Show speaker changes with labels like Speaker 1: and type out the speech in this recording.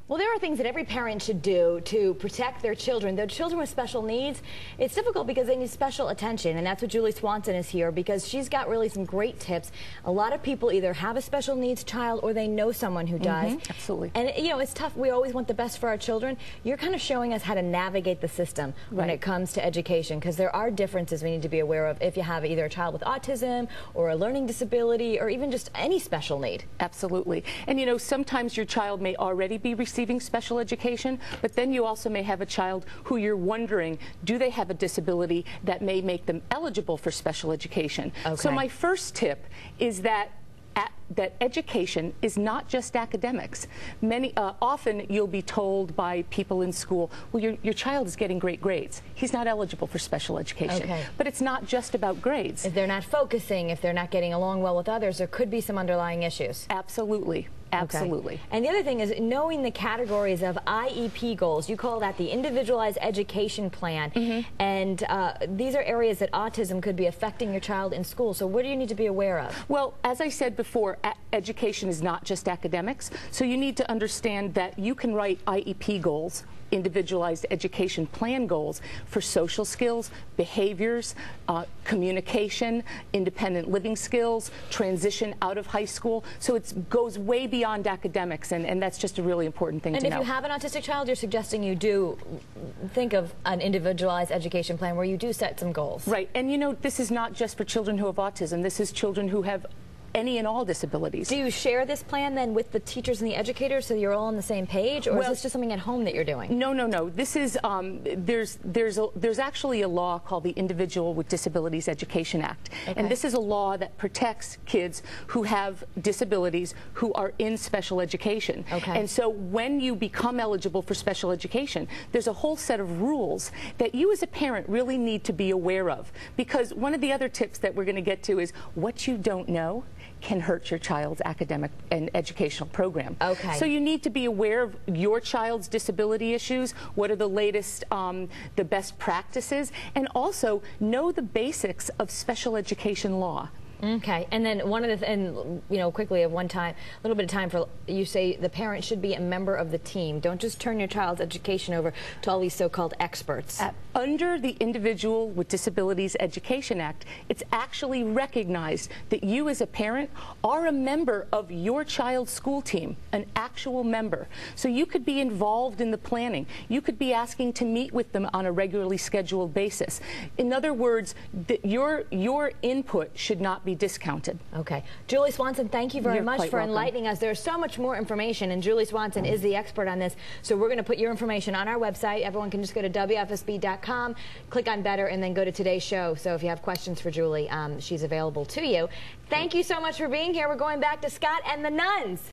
Speaker 1: Well, there are things that every parent should do to protect their children. Their children with special needs, it's difficult because they need special attention, and that's what Julie Swanson is here, because she's got really some great tips. A lot of people either have a special needs child or they know someone who does.
Speaker 2: Absolutely.
Speaker 1: And you know, it's tough. We always want the best for our children. You're kind of showing us how to navigate the system when it comes to education, because there are differences we need to be aware of if you have either a child with autism or a learning disability or even just any special need.
Speaker 2: Absolutely. And you know, sometimes your child may already be receiving special education, but then you also may have a child who you're wondering, do they have a disability that may make them eligible for special education?
Speaker 1: Okay.
Speaker 2: So my first tip is that education is not just academics. Often you'll be told by people in school, well, your child is getting great grades. He's not eligible for special education.
Speaker 1: Okay.
Speaker 2: But it's not just about grades.
Speaker 1: If they're not focusing, if they're not getting along well with others, there could be some underlying issues.
Speaker 2: Absolutely. Absolutely.
Speaker 1: Okay. And the other thing is knowing the categories of IEP goals. You call that the Individualized Education Plan. And these are areas that autism could be affecting your child in school. So what do you need to be aware of?
Speaker 2: Well, as I said before, education is not just academics. So you need to understand that you can write IEP goals, Individualized Education Plan goals, for social skills, behaviors, communication, independent living skills, transition out of high school. So it goes way beyond academics, and that's just a really important thing to know.
Speaker 1: And if you have an autistic child, you're suggesting you do think of an individualized education plan where you do set some goals.
Speaker 2: Right. And you know, this is not just for children who have autism. This is children who have any and all disabilities.
Speaker 1: Do you share this plan then with the teachers and the educators so you're all on the same page, or is this just something at home that you're doing?
Speaker 2: No, no, no. This is there's actually a law called the Individual with Disabilities Education Act, and this is a law that protects kids who have disabilities who are in special education. And so when you become eligible for special education, there's a whole set of rules that you as a parent really need to be aware of, because one of the other tips that we're going to get to is what you don't know can hurt your child's academic and educational program. So you need to be aware of your child's disability issues, what are the latest, the best practices, and also know the basics of special education law.
Speaker 1: Okay, and then one of the, you know, quickly at one time, a little bit of time for, you say the parent should be a member of the team. Don't just turn your child's education over to all these so-called experts.
Speaker 2: Under the Individual with Disabilities Education Act, it's actually recognized that you as a parent are a member of your child's school team, an actual member. So you could be involved in the planning. You could be asking to meet with them on a regularly scheduled basis. In other words, your input should not be discounted.
Speaker 1: Okay. Julie Swanson, thank you very much for enlightening us. There's so much more information, and Julie Swanson is the expert on this. So we're going to put your information on our website. Everyone can just go to WFSB.com, click on Better, and then go to today's show. So if you have questions for Julie, she's available to you. Thank you so much for being here. We're going back to Scott and the nuns.